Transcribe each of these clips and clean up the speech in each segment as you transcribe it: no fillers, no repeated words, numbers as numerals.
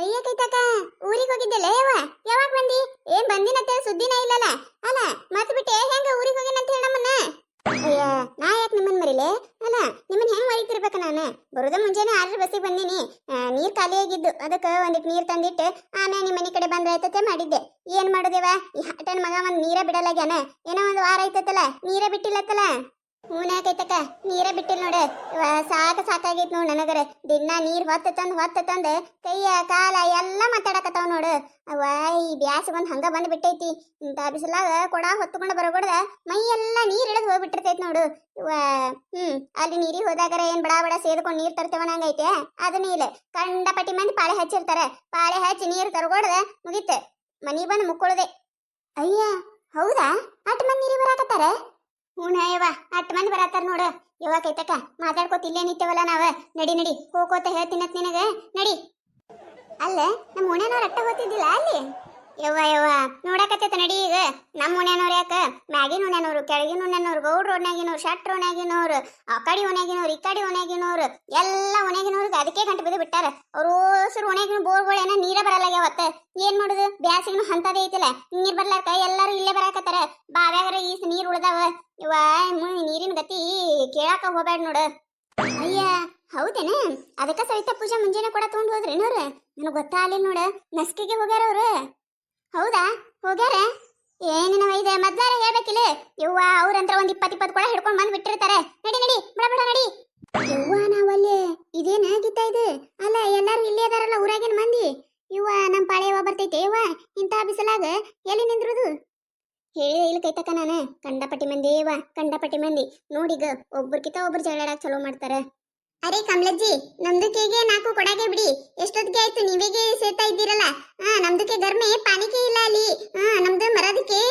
ಅಯ್ಯ ಕೈತಕ ಊರಿಗೆ ಹೋಗಿದ್ದೆಲ್ಲ ಯಾವಾಗ ಬಂದಿ? ಏನ್ ಬಂದಿನಂತ ಸುದ್ದಿನ ಇಲ್ಲಲ್ಲ. ಅಲ್ಲ ಮತ್ ಬಿಟ್ಟೆ ಹೆಂಗ ಊರಿಗೆ ಹೋಗಿನಂತ ಹೇಳ ನಮ್ಮನ್ನ. ಅಯ್ಯ ನಾ ಯಾಕೆ ನಿಮ್ಮನ್ ಮರಿಲೆ? ಅಲ್ಲ ನಿಮ್ಮನ್ ಹೆಂಗ್ ಮರಿತಿರ್ಬೇಕ ನಾನು? ಬರೋದ ಮುಂಜಾನೆ 6 ಬಸ್ಸಿಗೆ ಬಂದಿನಿ. ನೀರ್ ಖಾಲಿ ಆಗಿದ್ದು ಅದಕ್ಕೆ ಒಂದಿಟ್ಟು ನೀರ್ ತಂದಿಟ್ಟು ಆಮೇಲೆ ನಿಮ್ಮ ಮನೆ ಕಡೆ ಬಂದ್ರಾಯ್ತತೆ ಮಾಡಿದ್ದೆ. ಏನ್ ಮಾಡುದೇವ ಈ ಹಟನ್ ಮಗ ಒಂದ್ ನೀರ ಬಿಡಲಾಗ್ಯಾನ. ಏನೋ ಒಂದ್ ವಾರ ಆಯ್ತತಲ್ಲ ನೀರ ಬಿಟ್ಟಿಲ್ಲತ್ತಲ್ಲ. ಹೂನಾಕೈತಕ್ಕ ನೀರ ಬಿಟ್ಟಿಲ್ಲ ನೋಡ. ಸಾಕಾಗೈತ್ ನೋಡ್ ನನಗರ. ದಿನ ನೀರ್ ಹೊತ್ತ ತಂದ ಕೈಯ ಕಾಲ ಎಲ್ಲ ಮಾತಾಡಕತ್ತಾವ ನೋಡು. ಅವ್ವ ಈ ಬ್ಯಾಸ ಬಂದ್ ಹಂಗ ಬಂದ್ ಬಿಟ್ಟೈತಿ. ಇಂತ ಬಿಸಿಲಾಗ ಕೊಡ ಹೊತ್ತುಕೊಂಡ ಬರಗೊಡ್ದ ಮೈ ಎಲ್ಲ ನೀರ್ ಇಳದ್ ಹೋಗ್ಬಿಟ್ಟಿರ್ತೈತಿ ನೋಡು. ಅಲ್ಲಿ ನೀರಿಗೆ ಹೋದಾಗರ ಏನ್ ಬಡ ಬಡ ಸೇದ್ಕೊಂಡ್ ನೀರ್ ತರ್ತೇವ ನಂಗೈತೆ. ಅದನ್ನ ಇಲ್ಲ ಕಂಡಪಟ್ಟಿ ಮಂದಿ ಪಾಳೆ ಹಚ್ಚಿರ್ತಾರ. ಪಾಳೆ ಹಚ್ಚಿ ನೀರ್ ತರಗೊಡ್ದ ಮುಗಿತ ಮನಿ ಬಂದ್ ಮುಕ್ಕೊಳದೆ. ಅಯ್ಯ ಹೌದಾ? ಅಟ್ ಮಂದಿ ನೀರಿಗೆ ಬರಾಕತ್ತಾರ? ಹೂನಯ್ಯವ್ವ ಅಟ್ ಮಂದಿ ಬರತ್ತಾರ ನೋಡು. ಯವ್ವ ಕೈತಕ್ಕ ಮಾತಾಡ್ಕೋತ ಇಲ್ಲೇ ನಿಂತೇವಲ್ಲ ನಾವ. ನಡಿ ನಡಿ ಹೋಗೋತ ಹೇಳ್ತೀನತ್ ನಿನಗ ನಡಿ. ಅಲ್ಲ ನಮ್ಮ ಓಣ್ಯಾನವ್ರ ಅಟ್ಟ ಹೋತಿದ್ದಿಲ್ಲ ಅಲ್ಲಿ. ಯವ್ವ ನೋಡಕತ್ತೈತ ನಡಿ. ಈಗ ನಮ್ಮ ಓಣ್ಯಾನವ್ರು ಯಾಕ ಮ್ಯಾಗಿನ ಓಣ್ಯಾನವ್ರು ಕೆಳಗಿನ ಓಣ್ಯಾನವ್ರು ಗೌಡ್ರ ಓಣ್ಯಾಗಿನವ್ರು ಶಟ್ರ ಓಣ್ಯಾಗಿನವ್ರು ಆ ಕಡಿ ಓಣ್ಯಾಗಿನವ್ರು ಈ ಕಡಿ ಓಣ್ಯಾಗಿನವ್ರು ಎಲ್ಲ ಓಣ್ಯಾಗಿನವ್ರಿಗೆ ಅದಕ್ಕೆ ಗಂಟು ಬಿದ್ದು ಬಿಟ್ಟಾರ. ಅವ್ರು ಓಸರು ಓಣ್ಯಾಗಿನ ಬೋರ್ಗಳೇನ ನೀರ ಬರಲ್ಲಾಗ್ಯಾವತ್ತ. ಏನ್ ಮಾಡುದು ಬ್ಯಾಸಿಗೂ ಹಂತದೇ ಐತಿಲ್ಲ. ನೀರ್ ಬರ್ಲಾರ್ಕ ಎಲ್ಲಾರು ಇಲ್ಲೇ ಬರಾಕತ್ತಾರ. ಬಾವ್ಯಾಗರ ಈಸ್ ನೀರ್ ಉಳ್ದಾವ. ಇವ ನೀರಿನ ಗತಿ ಕೇಳಾಕ ಹೋಗ್ಬೇಡ ನೋಡು. ಅಯ್ಯ ಹೌದೇನ? ಅದಕ್ಕ ಸವಿತಾ ಪೂಜಾ ಮುಂಜಾನೆ ಕೂಡ ತಗೊಂಡ್ ಹೋದ್ರೇನವ್ರು? ನನಗ್ ಗೊತ್ತಾಗ್ಲಿಲ್ಲ ನೋಡ. ನಸ್ಕಿಗೆ ಹೋಗ್ಯಾರ ಅವ್ರು. ಹೌದಾ ಹೋಗ್ಯಾರ? ಏನಿನ ಇದೆ ಮೊದ್ಲಾರ ಹೇಳ್ಬೇಕಿಲ್ಲ. ಯವ್ವ ಅವ್ರಂತ್ರ ಒಂದ್ 20 ಕೂಡ ಹಿಡ್ಕೊಂಡ್ ಬಂದ್ ಬಿಟ್ಟಿರ್ತಾರೆ. ನಡಿ ನಡಿ ಬಿಡ ನಡಿ. ಯವ್ವ ನಾವಲ್ಲೇ ಇದೇನ ಗೀತಾ ಇದು? ಅಲ್ಲ ಎಲ್ಲಾರು ಇಲ್ಲೇ ಅದಾರಲ್ಲ ಊರಾಗಿನ ಮಂದಿ. ಇವ್ವ ನಮ್ ಪಾಳೆಯವ ಬರ್ತೈತೆ. ಯವ್ವ ಇಂತ ಬಿಸಿಲಾಗ ಎಲ್ಲಿ ನಿಂದ್ರುದು? ಹೇಳಿ ಇಲ್ಲ ಕೈತಕ್ಕ ನಾನು. ಕಂಡಪಟ್ಟಿ ಮಂದಿ ಕಂಡಪಟ್ಟಿ ಮಂದಿ ನೋಡಿಗ ಒಬ್ರಕಿತ ಒಬ್ರು ಜಗಳಾಡಕ್ ಚಲೋ ಮಾಡ್ತಾರ. ಅರೆ ಕಮಲಜ್ಜಿ ನಮ್ದಕ್ಕೆಗೆ 4 ಕೊಡಾಗೆ ಬಿಡಿ. ಎಷ್ಟೊತ್ತಿಗೆ ಆಯ್ತು ನೀವೇಗೆ ಸೇತಾ ಇದ್ದೀರಲ್ಲ. ನಮ್ದಕ್ಕೆ ಗರ್ಮೆ ಪಾನಿಕೆ ಇಲ್ಲ ಅಲ್ಲಿ. ನಮ್ದು ಮರದಕ್ಕೆ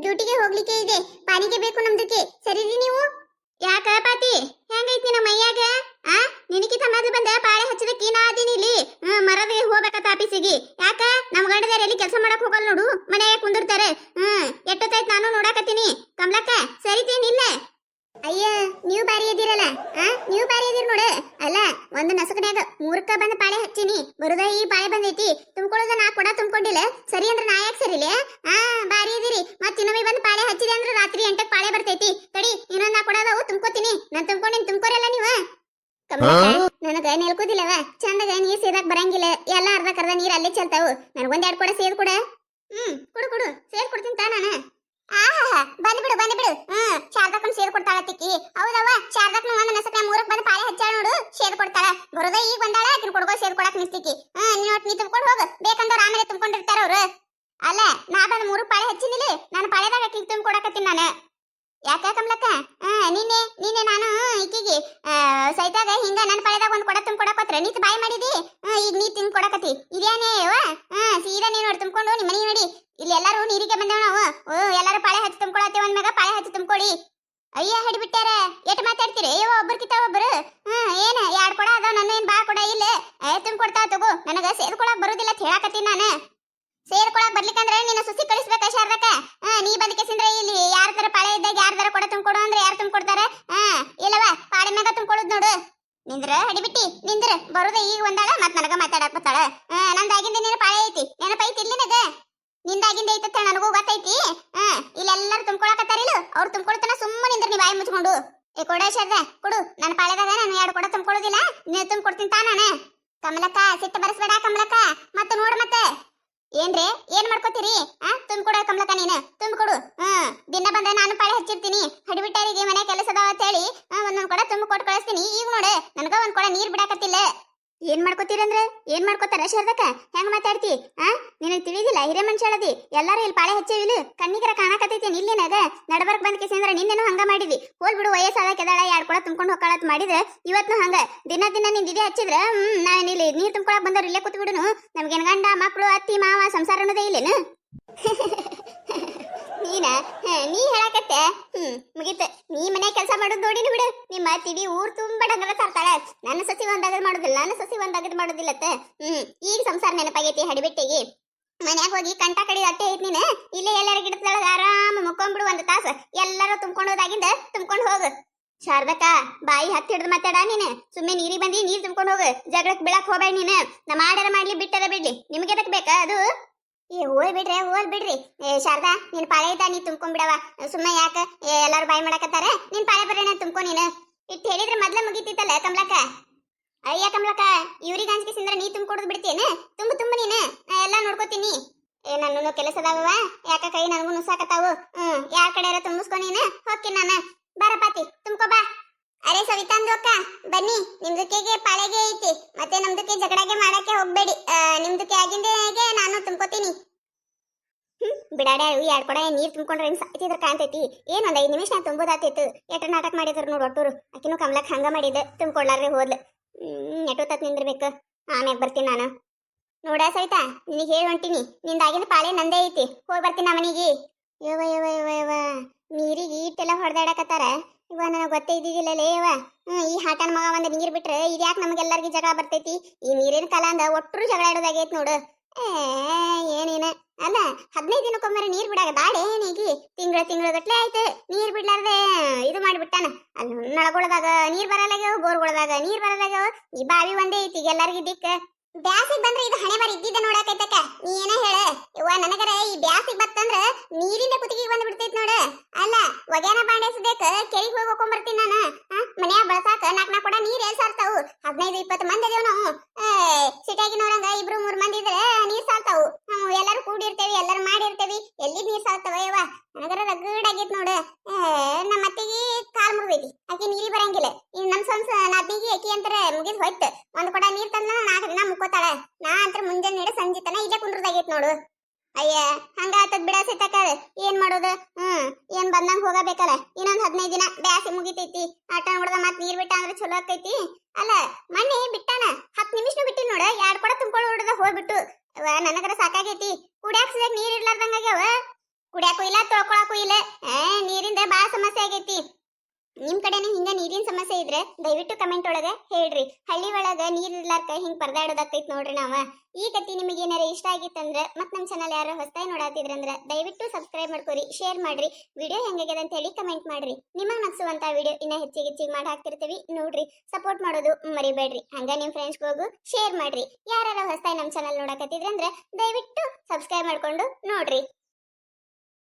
ಡ್ಯೂಟಿಗೆ ಹೋಗ್ಲಿಕ್ಕೆ ಇದೆ. ಪಾನಿಕೆ ಬೇಕು ನಮ್ದಕ್ಕೆ. ಸರಿರಿ ನೀವು? ಯಾಕ ಪಾತಿ ಹೆಂಗೈತಿ ನಮ್ಮ ಮೈಯಾಗ? ನಿನಕಿತ ಮೊದಲು ಬಂದ ಪಾಳೆ ಹಚ್ಚದಕ್ಕೆ ನಾ ಅದೀನಿ ಇಲ್ಲಿ. ಮರದ ಹೋಗ್ಬೇಕತ್ತ ಆಫೀಸಿಗೆ. ಯಾಕ ನಮ್ ಗಂಡದಾರ ಎಲ್ಲಿ ಕೆಲಸ ಮಾಡಕ್ ಹೋಗಲ್ಲ ನೋಡು. ಮನೆಯಾಗ ಕುಂದಿರ್ತಾರೆ. ಎಷ್ಟೊತ್ತಾಯ್ತು ನಾನು ನೋಡಾಕತ್ತೀನಿ. ಕಮಲಕ್ಕ ಸರಿತೇನಿಲ್ಲ? ಅಯ್ಯ ನೀವು ಬಾರಿ ಇದೀರಲ್ಲ. ನೀವು ಬಾರಿ ಇದೀರ್ ನೋಡ. ಅಲ್ಲ ಒಂದು ನಸಕನ್ಯಾಗ 3ಕ್ಕ ಬಂದ ಪಾಳೆ ಹಚ್ಚಿನಿ. ಬರುದ ಈ ಪಾಳೆ ಬಂದೈತಿ. ತುಂಬ್ಕೊಳ್ಳೋದ 4 ಕೊಡ ತುಂಬ್ಕೊಂಡಿಲ್ಲ. ಸರಿ ಅಂದ್ರೆ ನಾ ಯಾಕೆ ಸರಿಲೆ? ಬಾರಿ ಇದೀರಿ. ಮತ್ ಇನ್ನೊಮ್ಮೆ ಬಂದ್ ಪಾಳೆ ಹಚ್ಚಿದೆ ಅಂದ್ರೆ ರಾತ್ರಿ 8ಕ್ಕೆ ಪಾಳೆ ಬರ್ತೈತಿ. ತಡಿ ಇನ್ನೊಂದ್ 4 ಕೊಡ ಅದಾವು ತುಂಬ್ಕೋತೀನಿ. ನಾನ್ ತುಂಬ್ಕೊಂಡಿನ್ ತುಂಬ್ಕೋರಲ್ಲ ನೀವ. ನನಗ ನೆಲ್ಕೋದಿಲ್ಲವ ಚಂದಾಗ ನೀರ್ ಸೇದಾಕ್ ಬರಂಗಿಲ್ಲ. ಎಲ್ಲ ಅರ್ಧ ನೀರ್ ಅಲ್ಲೇ ಚೆಲ್ತಾವು. ನನಗೊಂದ್ 2 ಕೊಡ ಸೇದ್ ಕೊಡ. ಕೊಡು ಸೇದ್ ಕೊಡ್ತೀನಿ ತಾ ನಾನು. ಬಂದ್ಬಿಡು ಶಾರದಕ್ಕನ್ ಸೇದ್ ಕೊಡ್ತಾಳ ತಿಕ್ಕಿ. ಹೌದವ್ವ ಶಾರದಕ್ಕನ ಒಂದ್ ನಸಕ 3ಕ್ಕೆ ಬಂದ್ ಪಾಳೆ ಹಚ್ಚಾಳ ನೋಡು. ಸೇದ್ ಕೊಡ್ತಾಳ. ಬರೋದ ಈಗ ಬಂದಾಳ. ಆಕಿನ ಕೊಡ್ಕೋ ಸೇದ್ ಕೊಡಾಕ್ ನಿಸ್ತಿಕ್ಕಿ. ನೀ ತುಂಬ್ಕೊಂಡು ಹೋಗ. ಬೇಕಂದವ್ರು ಆಮೇಲೆ ತುಂಬ್ಕೊಂಡಿರ್ತಾರ ಅವ್ರು. ಅಲ್ಲ ನಾ ಬಂದ್ 3 ಪಾಳೆ ಹಚ್ಚಿನಿಲ್ಲ. ನಾನು ಪಾಳೆದಾಗ ಆಕಿಗೆ ತುಂಬ ಕೊಡಾಕತ್ತೀನಿ ನಾನು. ಯಾಕ ಕಮಲಕ್ಕ? ನಿನ್ನೆ ನಾನು ಈಕಿಗೆ ಸೈತಾಗ ಹಿಂಗ ನನ್ನ ಪಾಳೆದಾಗ ಒಂದ್ ಕೊಡ ತುಂಬ ಕೊಡಾಕತ್ರ ನೀತ್ ಬಾಯಿ ಮಾಡಿದಿ. ಈಗ ನೀ ತಿಂಗ್ ಕೊಡಾಕತಿ. ಇದೇನೇ ಸೀದಾ ನೀ ನೋಡಿ ತುಂಬ್ಕೊಂಡು ನಿಮ್ಮ ಮನೆ ನೋಡಿ. ಇಲ್ಲಿ ಎಲ್ಲಾರು ನೀರಿಗೆ ಬಂದೇವ ನಾವು. ಎಲ್ಲಾರು ಪಾಳೆ ಹಚ್ಚಿ ತುಂಬ್ಕೊಳತ್ತೇವ. ಒಂದ್ ಮ್ಯಾಗ ಪಾಳೆ ಹಚ್ಚಿ ತುಂಬ್ಕೊಡಿ. ಅಯ್ಯ ಹಿಡಿಬಿಟ್ಟಾರ. ಎಟ್ ಮಾತಾಡ್ತೀರಿ? ಒಬ್ಬರ್ಕಿತ ಒಬ್ರು. ಏನ 2 ಕೊಡ ಅದಾವ. ನನ್ನ ಏನ್ ಬಾ ಕೊಡ ಇಲ್ಲ. ತುಂಬ್ಕೊಡ್ತಾ ತಗೋ. ನನಗ ಸೇದ್ಕೊಳಕ್ ಬರುದಿಲ್ಲ ಅಂತ ಹೇಳಾಕತ್ತೀನಿ ನಾನು. ಸೇರ್ಕೊಳಕ್ ಬರ್ಲಿಕ್ಕಂದ್ರೆ ನಿನ್ನ ಸುಸಿ ಕಳಿಸ್ಬೇಕ ಶಾರದಕ್ಕ. ನೀ ಬಂದಕೆಸಿಂದ್ರೆ ಇಲ್ಲಿ ಯಾರ ತರ ಪಾಳೆ ಇದ್ದಾಗ ಯಾರ ಕೊಡ ತುಂಬ್ಕೊಡು ಅಂದ್ರೆ ಯಾರು ತುಂಬ್ಕೊಡ್ತಾರ? ಇಲ್ಲವ ಪಾಳೆ ಮ್ಯಾಗ ತುಂಬ್ಕೊಳುದ್ ನೋಡು. ನಿಂದ್ರ ಹಡಿಬಿಟ್ಟಿ ನಿಂದ್ರ. ಬರುದ ಈಗ ಒಂದಾಳ ಮತ್ ನನಗ ಮಾತಾಡಕ್ ಬತ್ತಾಳ. ನಂದಾಗಿಂದ ನೀನು ಪಾಳೆ ಐತಿ ನೆನಪೈತಿ ಇಲ್ಲಿ ನಿನಗ? ನಿಂದಾಗಿಂದ ಐತತ್ತ ನನಗೂ ಗೊತ್ತೈತಿ. ಇಲ್ಲೆಲ್ಲಾರು ತುಂಬ್ಕೊಳಕತ್ತಾರಿಲ್ಲ. ಅವ್ರು ತುಂಬ್ಕೊಳ್ತಾನ ಸುಮ್ಮನೆ ನಿಂದ್ರ ನೀ ಬಾಯಿ ಮುಚ್ಕೊಂಡು. ಕೊಡ ಶಾರದ ಕೊಡು. ನನ್ನ ಪಾಳೆದಾಗ ನಾನು 2 ಕೊಡ ತುಂಬ್ಕೊಳುದಿಲ್ಲ. ನೀನು ತುಂಬ್ಕೊಡ್ತೀನಿ ತಾ ನಾನು. ಕಮಲಕ್ಕ ಸಿಟ್ಟು ಬರಸ್ಬೇಡ ಕಮಲಕ್ಕ. ಮತ್ತೆ ನೋಡು ಮತ್ತೆ ಏನ್ರಿ ಏನ್ ಮಾಡ್ಕೋತೀರಿ? ತುಂಬ್ಕೊಡು ಕಮಲಕ್ಕ ನೀನು ತುಂಬ್ಕೊಡು. ದಿನ ಬಂದ ನಾನು ಪಾಳೆ ಹಚ್ಚಿರ್ತೀನಿ. ಹಡಿಬಿಟ್ಟಾರಿಗೆ ಮನೆ ಕೆಲಸ ಅದಾವ ಅಂತ ಹೇಳಿ ಒಂದೊಂದ್ ಕೊಡ ತುಂಬ ಕೊಟ್ಟು ಕಳಿಸ್ತೀನಿ. ಈಗ ನೋಡು ನನಗ ಒಂದ್ ಕೊಡ ನೀರ್ ಬಿಡಾಕತ್ತಿಲ್ಲ. ಏನ್ ಮಾಡ್ಕೋತೀರಂದ್ರ ಏನ್ ಮಾಡ್ಕೋತಾರ ಶಾರದಕ್ಕ? ಹೆಂಗ್ ಮಾತಾಡ್ತಿ? ನಿನಗ್ ತಿಳಿದಿಲ್ಲ ಹಿರೇ ಮನುಷ್ಯಳದಿ. ಎಲ್ಲಾರು ಇಲ್ಲಿ ಪಾಳೆ ಹಚ್ಚೇವಿಲ್ಲ. ಕಣ್ಣಿಗರ ಕಾಣಕತ್ತೈತೇನ್ ಇಲ್ಲೇನಾಗ? ನಡಬರ್ಕ್ ಬಂದ್ ಕೇಸಂದ್ರ ನಿನ್ನೇನು ಹಂಗ ಮಾಡಿದಿ. ಹೋಲ್ ಬಿಡು ವಯಸ್ಸಾದಕ್ಕೆ ಎದಾಳ 2 ಕೊಡ ತುಂಬ್ಕೊಂಡು ಹೋಗ್ಕಳತ್ ಮಾಡಿದ್ರೆ ಇವತ್ನು ಹಂಗ ದಿನ ನಿಂದ ಇದೇ ಹಚ್ಚಿದ್ರ ನಾವೇನ್ ಇಲ್ಲಿ ನೀರ್ ತುಂಬ್ಕೊಳಕ್ ಬಂದವ್ರು ಇಲ್ಲೇ ಕೂತ್ ಬಿಡುನು. ನಮ್ಗೇನ್ ಗಂಡ ಮಕ್ಳು ಅತ್ತಿ ಮಾವ ಸಂಸಾರ ಅನ್ನೋದೇ ಇಲ್ಲೇನು? ನೀ ಹೇಳಕತ್ತೆ. ಮುಗೀತ. ನೀ ಮನೆ ಕೆಲಸ ಮಾಡೋದು ನೋಡಿನಿ ಬಿಡು. ನಿಮ್ಮ ತಿಡಿ ಊರ್ ತುಂಬಾ ಡಂಗರ ತರ್ತಾಳ. ನನ್ನ ಸಸಿ ಒಂದಾಗದ್ ಮಾಡೋದಿಲ್ಲ. ನನ್ನ ಸಸಿ ಒಂದಾಗದ್ ಮಾಡೋದಿಲ್ಲತ್ತ. ಈಗ ಸಂಸಾರ ನೆನಪಾಗೈತಿ ಹಡಿಬಿಟ್ಟಿಗೆ. ಮನ್ಯಾಗ ಹೋಗಿ ಕಂಟ ಕಡಿ ಅಟ್ಟೆ ಐತಿ ನೀನು. ಇಲ್ಲೇ ಎಲ್ಲಾರ ಗಿಡದೊಳಗ ಆರಾಮ ಮುಕ್ಕೊಂಡ್ಬಿಡು 1 ತಾಸು. ಎಲ್ಲಾರು ತುಂಬ್ಕೊಂಡು ಹೋದಾಗಿಂದ ತುಂಬ್ಕೊಂಡು ಹೋಗು. ಶಾರದಕ್ಕ ಬಾಯಿ ಹತ್ತಿ ಹಿಡಿದು ಮಾತಾಡ ನೀನು ಸುಮ್ಮನೆ ನೀರಿಗೆ ಬಂದಿ ನೀರ್ ತುಂಬ್ಕೊಂಡು ಹೋಗು ಜಗಳಕ್ಕೆ ಬೀಳಕ್ ಹೋಗ್ಬೇಡ ನೀನು ನಾ ಮಾಡ್ಯಾರ ಮಾಡ್ಲಿ ಬಿಟ್ಟದ ಬಿಡ್ಲಿ ನಿಮ್ಗೆ ಎದಕ್ ಬೇಕಾ ಅದು ಏ ಹೋಲ್ ಬಿಡ್ರಿ ಏ ಶಾರದಾ ನಿನ್ ಪಾಳೆ ಇದ್ದ ನೀ ತುಂಬ್ಕೊಂಡ್ಬಿಡವ ಸುಮ್ಮನೆ ಯಾಕ ಎಲ್ಲಾರು ಬಾಯಿ ಮಾಡಕತ್ತಾರ ನಿನ್ ಪಾಳೆ ಬರೋಣ ತುಂಬ್ಕೊ ನೀನು ಇಟ್ಟು ಹೇಳಿದ್ರೆ ಮೊದ್ಲ ಮುಗಿತಿತ್ತಲ್ಲ ಕಮಲಕ್ಕ ಅಯ್ಯ ಕಮಲಕ್ಕ ಇವ್ರಿಗೆ ಅಂಜಿಕೆಸಿಂದ್ರ ನೀ ತುಂಬ್ಕೊಡೋದು ಬಿಡ್ತೇನೆ ತುಂಬ ನೀನು ನಾ ಎಲ್ಲಾ ನೋಡ್ಕೋತೀನಿ ಏ ನನ್ನೂ ಕೆಲಸದಾಗವ ಯಾಕ ಕೈ ನನಗೂ ನುಸಾಕತ್ತಾವು ಯಾರ ಕಡೆ ತುಂಬಿಸ್ಕೊ ನೀನು ಹೋಗ್ತೀನಿ ನಾನು ಬಾರಪಾತಿ ತುಂಬ್ಕೋ ಬಾ ಅರೆ ಸವಿತಾಂದು ಅಕ್ಕ ಬನ್ನಿ ನಿಮ್ದಕ್ಕೆ ಪಾಳೆಗೆ ಐತಿ ಮತ್ತೆ ನಮ್ದಕ್ಕೆ ಜಗಳಗೆ ಮಾಡಕ್ಕೆ ಹೋಗ್ಬೇಡಿ ನಿಮ್ದಕ್ಕೆ ಆಗಿಂದೇ ನಾನು ತುಂಬ್ಕೋತೀನಿ ಬಿಡಾಡೆ ಎರಡು ಕೊಡ ನೀರ್ ತುಂಬ್ಕೊಂಡ್ರೆ ಹೆಂಗ್ ಸಾಯ್ತಿದ್ರ ಕಾಣ್ತೈತಿ ಏನೊಂದ್ 5 ನಿಮಿಷ ತುಂಬೋದಾತಿತ್ತು ಎಟ್ಟ ನಾಟಕ ಮಾಡಿದ್ರು ನೋಡ್ ಒಟ್ಟೂರು ಆಕಿನೂ ಕಮಲಕ್ ಹಂಗ ಮಾಡಿದ್ದೆ ತುಂಬ್ಕೊಳ್ಳಾರ್ದೆ ಹೋದ್ಲು ಎಷ್ಟೊತ್ತ ನಿಂದಿರ್ಬೇಕು ಆಮ್ಯಾಗ ಬರ್ತೀನಿ ನಾನು ನೋಡ ಸವಿತಾ ನಿನಗೆ ಹೇಳಿ ಹೊಂಟಿನಿ ನಿಂದಾಗಿನ ಪಾಳೆ ನಂದೇ ಐತಿ ಹೋಗಿ ಬರ್ತೀನಿ ಮನೆಗೆ ಯವ ನೀರಿಗೆ ಈಟೆಲ್ಲ ಹೊಡೆದಾಡಕತ್ತಾರ ಇವ ನನಗೆ ಗೊತ್ತೇ ಇದ್ದಿದ್ದಿಲ್ಲಲೇ ಇವ ಈ ಹಾಟನ್ ಮಗ ಒಂದ್ ನೀರ್ ಬಿಟ್ರೆ ಇದ್ಯಾಕೆ ನಮಗೆಲ್ಲರಿಗೂ ಜಗಳ ಬರ್ತೈತಿ ಈ ನೀರಿನ ಕಾಲ ಅಂದ ಒಟ್ಟರು ಜಗಳ ಆಡೋದಾಗೈತಿ ನೋಡು ಏನೇನ ಅಲ್ಲ 15 ದಿನಕ್ಕೊಮ್ಮೆ ನೀರ್ ಬಿಡಾಕ ದಾಡೆ ಏನಿಗಿ ತಿಂಗಳ ಗಟ್ಲೆ ಆಯ್ತು ನೀರ್ ಬಿಡ್ಲಾರ್ದೆ ಇದು ಮಾಡಿಬಿಟ್ಟಾನ ಅಲ್ಲಿ ನಳಗೊಳದಾಗ ನೀರ್ ಬರಲಾಗ್ಯಾವ ಬೋರ್ಗೊಳದಾಗ ನೀರ್ ಬರಲಾಗ್ಯಾವ ಈ ಬಾವಿ ಒಂದೇ ಐತಿ ಈಗ ಎಲ್ಲರಿಗೂ ದಿಕ್ಕ ಬ್ಯಾಸಿಗೆ ಬಂದ್ರೆ ಇದು ಹಣೆ ಬಾರಿ ಇದ್ದಿದ್ದ ನೋಡಕೈತಕ್ಕ ನೀ ಏನ ಹೇಳ ಇವ ನನಗರ ಈ ಬ್ಯಾಸಿಗೆ ಬತ್ತಂದ್ರ ನೀರಿಂದ ಕುತ್ತಿಗೆ ಬಂದ್ ಬಿಡ್ತೈತಿ ನೋಡ ಅಲ್ಲ ಒಗ್ಯಾನ ಬಾಂಡೆ ಸುದೇಕ ಕೆರಿಗೆ ಹೋಗಿ ಹೋಗ್ಕೊಂಬರ್ತೀನಿ ನಾನು ಮನ್ಯಾಗ ಬಳಸಾಕ 4 ಕೊಡ ನೀರ್ ಎಲ್ ಸಾರ್ತಾವು 15-20 ಮಂದಿ ಅದೇವ್ ನಾವು ಸಿಟಿಯಾಗಿನವ್ರಂಗ 2-3 ಮಂದಿ ಇದ್ರೆ ನೀರ್ ಸಾಲ್ತಾವು ನಾವು ಎಲ್ಲರೂ ಕೂಡಿರ್ತೇವಿ ಎಲ್ಲರೂ ಮಾಡಿರ್ತೇವಿ ಎಲ್ಲಿ ನೀರ್ ಸಾಲ್ತಾವ ಯವ್ವ ನನಗರ ರಗಡಾಗೈತಿ ನೋಡ ನಮ್ಮ ಅತ್ತಿಗೆ ಕಾಲ್ ಮುರಿದೈತಿ ಆಕಿ ನೀರಿ ಬರಂಗಿಲ್ಲ ಇನ್ ನಮ್ ಸಂಸ ನಾದ್ನಿಗೆ ಆಕಿ ಅಂತರ ಮುಗಿದ್ ಹೋಯ್ತು ಒಂದ್ ಕೊಡ ನೀರ್ ತಂದ 4 ದಿನ ಮುಕ್ಕೋತಾಳ ನಾ ಅಂತರ ಮುಂಜಾನೆ ಸಂಜೆ ತನ ಇಲ್ಲೇ ಕುಂದ್ರದಾಗೈತಿ ನೋಡು ಅಯ್ಯ ಹಂಗ ಆತದ್ ಬಿಡ ಸಿತಕ್ಕ ಏನ್ ಮಾಡೋದು ಏನ್ ಬಂದಂಗ ಹೋಗಬೇಕಲ್ಲ ಇನ್ನೊಂದ್ 15 ದಿನ ಬ್ಯಾಸಿ ಮುಗಿತೈತಿ ಆಟ ಹೊಡೆದ ಮತ್ ನೀರ್ ಬಿಟ್ಟ ಅಂದ್ರೆ ಚಲೋ ಆಕೈತಿ ಅಲ್ಲ ಮಣ್ಣೆ ಬಿಟ್ಟಾನ 10 ನಿಮಿಷ ಬಿಟ್ಟಿನ್ ನೋಡ 2 ಕೊಡ ತುಂಬ್ಕೊಂಡು ಹೊಡೆದ ಹೋಗ್ಬಿಟ್ಟು ನನಗರ ಸಾಕಾಗೈತಿ ಕುಡ್ಯಾಕ ಸರಿಯಾಗಿ ನೀರ್ ಇರ್ಲಾರ್ದಂಗ ಆಗ್ಯಾವ ಕುಡ್ಯಾಕು ಇಲ್ಲ ತೊಳ್ಕೊಳಕು ಇಲ್ಲ ನೀರಿಂದ ಬಾಳ ಸಮಸ್ಯೆ ಆಗೈತಿ ನಿಮ್ ಕಡೆನೇ ಹಿಂಗ ನೀರಿನ ಸಮಸ್ಯೆ ಇದ್ರೆ ದಯವಿಟ್ಟು ಕಮೆಂಟ್ ಒಳಗ ಹೇಳ್ರಿ ಹಳ್ಳಿ ಒಳಗ ನೀರ್ ಇರ್ಲಾರ್ಕ ಹಿಂಗ್ ಪರದಾಡೋದಾಗ್ತೈತಿ ನೋಡ್ರಿ ನಾವ ಈ ಕತಿ ನಿಮಗೆ ಏನಾರ ಇಷ್ಟ ಆಗಿತ್ತಂದ್ರ ಮತ್ ನಮ್ ಚಾನಲ್ ಯಾರು ಹೊಸದಾಗಿ ನೋಡಾತಿದ್ರಂದ್ರ ದಯವಿಟ್ಟು ಸಬ್ಸ್ಕ್ರೈಬ್ ಮಾಡ್ಕೊರಿ ಶೇರ್ ಮಾಡ್ರಿ ವಿಡಿಯೋ ಹೆಂಗಾಗ್ಯದ ಅಂತ ಹೇಳಿ ಕಮೆಂಟ್ ಮಾಡ್ರಿ ನಿಮಗ್ ನಗ್ಸುವಂತ ವಿಡಿಯೋ ಇನ್ನ ಹೆಚ್ಚಿಗೆ ಮಾಡಿ ಹಾಕ್ತಿರ್ತೀವಿ ನೋಡ್ರಿ ಸಪೋರ್ಟ್ ಮಾಡೋದು ಮರಿಬೇಡ್ರಿ ಹಂಗ ನಿಮ್ ಫ್ರೆಂಡ್ಸ್ ಹೋಗು ಶೇರ್ ಮಾಡ್ರಿ ಯಾರು ಹೊಸದಾಗಿ ನಮ್ ಚಾನಲ್ ನೋಡಾಕತ್ತಿದ್ರಂದ್ರ ದಯವಿಟ್ಟು ಸಬ್ಸ್ಕ್ರೈಬ್ ಮಾಡ್ಕೊಂಡು ನೋಡ್ರಿ